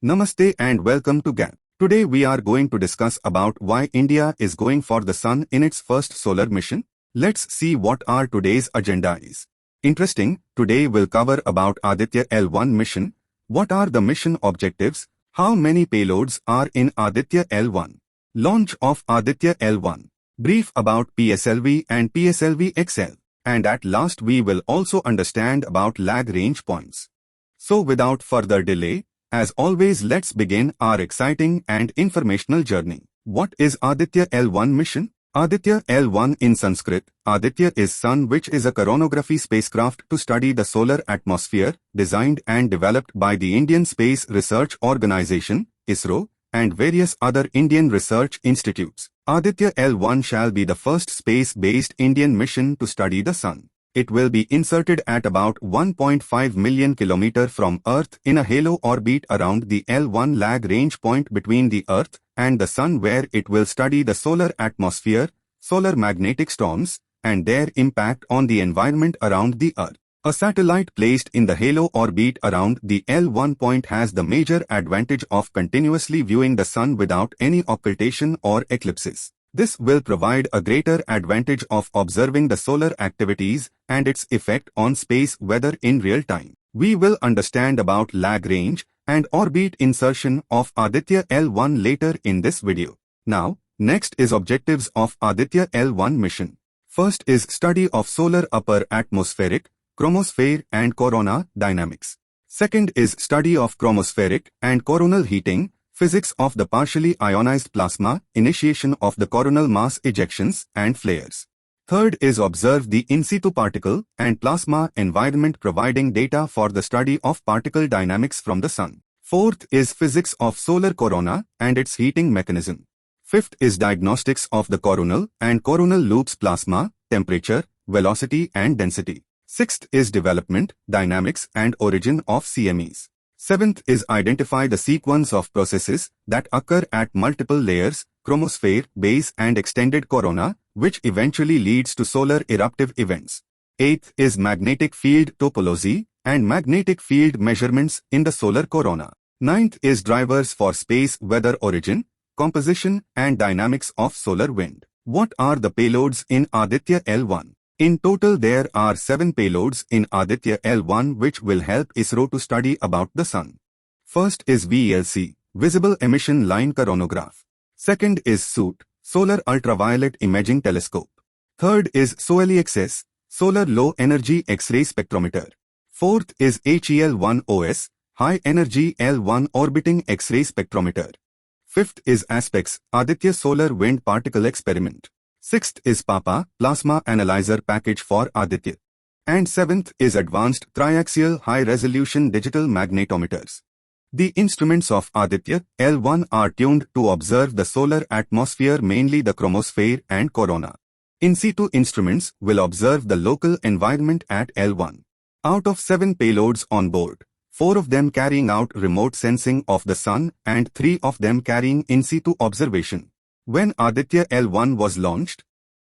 Namaste and welcome to GAP. Today we are going to discuss about why India is going for the sun in its first solar mission. Let's see what our today's agenda is. Interesting, today we'll cover about Aditya L1 mission. What are the mission objectives? How many payloads are in Aditya L1? Launch of Aditya L1. Brief about PSLV and PSLV XL. And at last we will also understand about lag range points. So without further delay, as always, let's begin our exciting and informational journey. What is Aditya L1 mission? Aditya L1 in Sanskrit, Aditya is sun, which is a coronagraphy spacecraft to study the solar atmosphere, designed and developed by the Indian Space Research Organization, ISRO, and various other Indian research institutes. Aditya L1 shall be the first space-based Indian mission to study the sun. It will be inserted at about 1.5 million km from Earth in a halo orbit around the L1 lag range point between the Earth and the Sun, where it will study the solar atmosphere, solar magnetic storms, and their impact on the environment around the Earth. A satellite placed in the halo orbit around the L1 point has the major advantage of continuously viewing the Sun without any occultation or eclipses. This will provide a greater advantage of observing the solar activities and its effect on space weather in real time. We will understand about lag range and orbit insertion of Aditya L1 later in this video. Now, next is objectives of Aditya L1 mission. First is study of solar upper atmospheric, chromosphere and corona dynamics. Second is study of chromospheric and coronal heating, physics of the partially ionized plasma, initiation of the coronal mass ejections and flares. Third is observe the in situ particle and plasma environment, providing data for the study of particle dynamics from the sun. Fourth is physics of solar corona and its heating mechanism. Fifth is diagnostics of the coronal and coronal loops plasma, temperature, velocity and density. Sixth is development, dynamics and origin of CMEs. Seventh is identify the sequence of processes that occur at multiple layers, chromosphere, base and extended corona, which eventually leads to solar eruptive events. Eighth is magnetic field topology and magnetic field measurements in the solar corona. Ninth is drivers for space weather origin, composition and dynamics of solar wind. What are the payloads in Aditya L1? In total there are 7 payloads in Aditya L1 which will help ISRO to study about the sun. First is VELC, Visible Emission Line Coronagraph. Second is SOOT, Solar Ultraviolet Imaging Telescope. Third is SOLEXS, Solar Low Energy X-ray Spectrometer. Fourth is HEL1OS, High Energy L1 Orbiting X-ray Spectrometer. Fifth is ASPEX, Aditya Solar Wind Particle Experiment. Sixth is PAPA, Plasma Analyzer Package for Aditya. And seventh is Advanced Triaxial High-Resolution Digital Magnetometers. The instruments of Aditya L1 are tuned to observe the solar atmosphere, mainly the chromosphere and corona. In situ instruments will observe the local environment at L1. Out of 7 payloads on board, 4 of them carrying out remote sensing of the sun and 3 of them carrying in situ observation. When Aditya L1 was launched?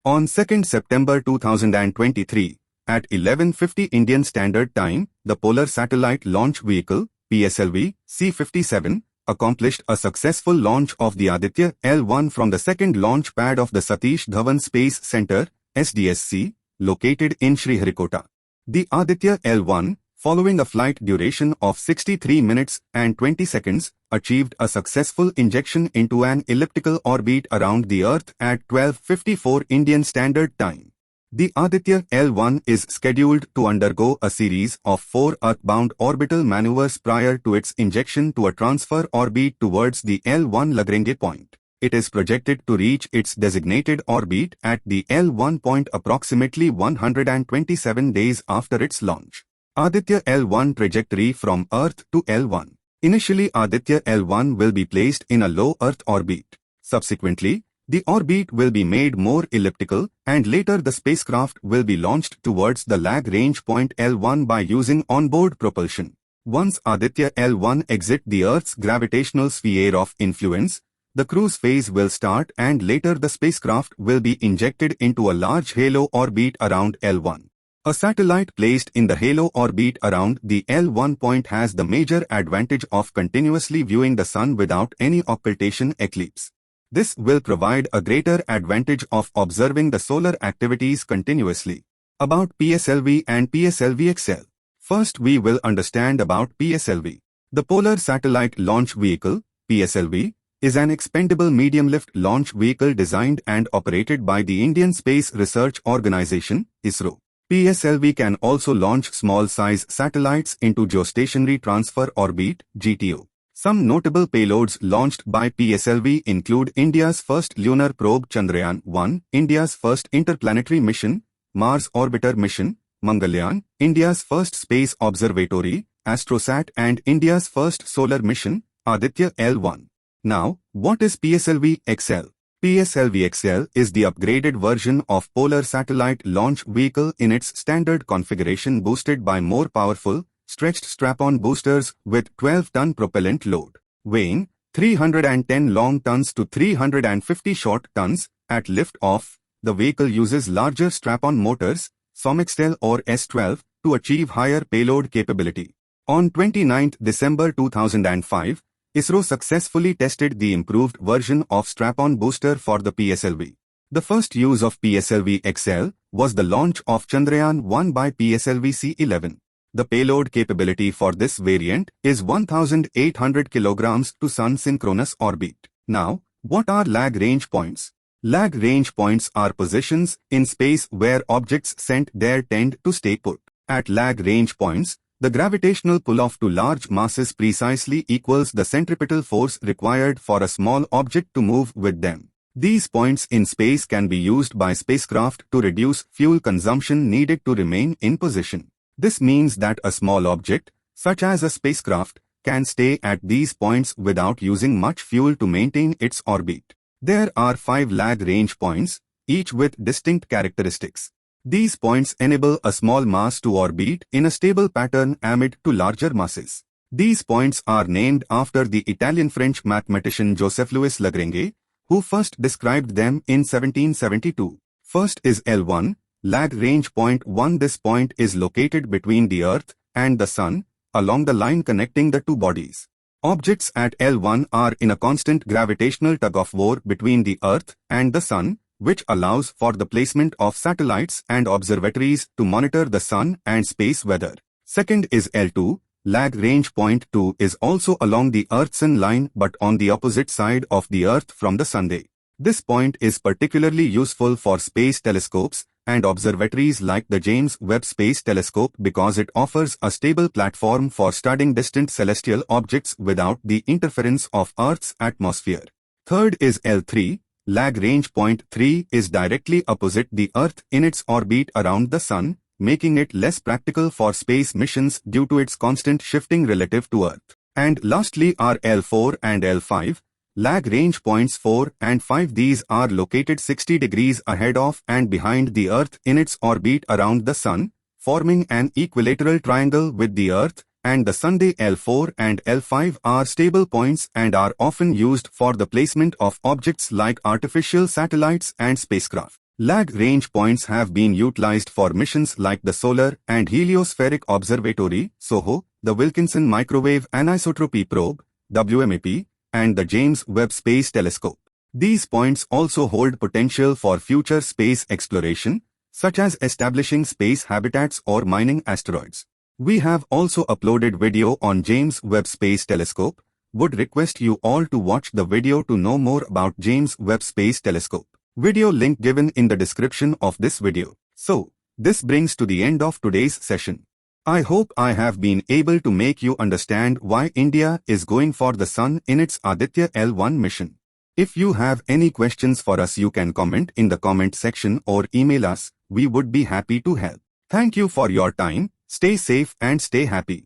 On 2nd September 2023, at 11:50 Indian Standard Time, the Polar Satellite Launch Vehicle, PSLV, C-57, accomplished a successful launch of the Aditya L1 from the second launch pad of the Satish Dhawan Space Center, SDSC, located in Sriharikota. The Aditya L1, following a flight duration of 63 minutes and 20 seconds, achieved a successful injection into an elliptical orbit around the Earth at 12:54 Indian Standard Time. The Aditya L1 is scheduled to undergo a series of 4 Earthbound orbital maneuvers prior to its injection to a transfer orbit towards the L1 Lagrange point. It is projected to reach its designated orbit at the L1 point approximately 127 days after its launch. Aditya L1 trajectory from Earth to L1. Initially, Aditya L1 will be placed in a low Earth orbit. Subsequently, the orbit will be made more elliptical and later the spacecraft will be launched towards the lag range point L1 by using onboard propulsion. Once Aditya L1 exit the Earth's gravitational sphere of influence, the cruise phase will start and later the spacecraft will be injected into a large halo orbit around L1. A satellite placed in the halo orbit around the L1 point has the major advantage of continuously viewing the Sun without any occultation eclipse. This will provide a greater advantage of observing the solar activities continuously. About PSLV and PSLV-XL. First we will understand about PSLV. The Polar Satellite Launch Vehicle, PSLV, is an expendable medium-lift launch vehicle designed and operated by the Indian Space Research Organisation, ISRO. PSLV can also launch small-size satellites into geostationary transfer orbit, GTO. Some notable payloads launched by PSLV include India's first lunar probe Chandrayaan-1, India's first interplanetary mission, Mars Orbiter mission, Mangalyaan, India's first space observatory, AstroSat, and India's first solar mission, Aditya L1. Now, what is PSLV-XL? PSLV-XL is the upgraded version of Polar Satellite Launch Vehicle in its standard configuration, boosted by more powerful, stretched strap-on boosters with 12-ton propellant load. Weighing 310 long tons to 350 short tons. At lift-off, the vehicle uses larger strap-on motors, SOMXL or S12, to achieve higher payload capability. On 29 December 2005, ISRO successfully tested the improved version of strap-on booster for the PSLV. The first use of PSLV-XL was the launch of Chandrayaan-1 by PSLV-C11. The payload capability for this variant is 1,800 kg to Sun synchronous orbit. Now, what are lag range points? Lag range points are positions in space where objects sent there tend to stay put. At lag range points, the gravitational pull-off to large masses precisely equals the centripetal force required for a small object to move with them. These points in space can be used by spacecraft to reduce fuel consumption needed to remain in position. This means that a small object, such as a spacecraft, can stay at these points without using much fuel to maintain its orbit. There are 5 lag range points, each with distinct characteristics. These points enable a small mass to orbit in a stable pattern amid to larger masses. These points are named after the Italian-French mathematician Joseph-Louis Lagrange, who first described them in 1772. First is L1, lag range point 1. This point is located between the Earth and the Sun, along the line connecting the two bodies. Objects at L1 are in a constant gravitational tug-of-war between the Earth and the Sun, which allows for the placement of satellites and observatories to monitor the Sun and space weather. Second is L2, lag range point 2 is also along the Earth-Sun line but on the opposite side of the Earth from the Sunday. This point is particularly useful for space telescopes and observatories like the James Webb Space Telescope because it offers a stable platform for studying distant celestial objects without the interference of Earth's atmosphere. Third is L3. Lag range point 3 is directly opposite the Earth in its orbit around the Sun, making it less practical for space missions due to its constant shifting relative to Earth. And lastly are L4 and L5. Lag range points 4 and 5. These are located 60 degrees ahead of and behind the Earth in its orbit around the Sun, forming an equilateral triangle with the Earth and the Sunday. L4 and L5 are stable points and are often used for the placement of objects like artificial satellites and spacecraft. Lag range points have been utilized for missions like the Solar and Heliospheric Observatory, SOHO, the Wilkinson Microwave Anisotropy Probe, WMAP, and the James Webb Space Telescope. These points also hold potential for future space exploration, such as establishing space habitats or mining asteroids. We have also uploaded video on James Webb Space Telescope. Would request you all to watch the video to know more about James Webb Space Telescope. Video link given in the description of this video. So, this brings to the end of today's session. I hope I have been able to make you understand why India is going for the Sun in its Aditya L1 mission. If you have any questions for us, you can comment in the comment section or email us. We would be happy to help. Thank you for your time. Stay safe and stay happy.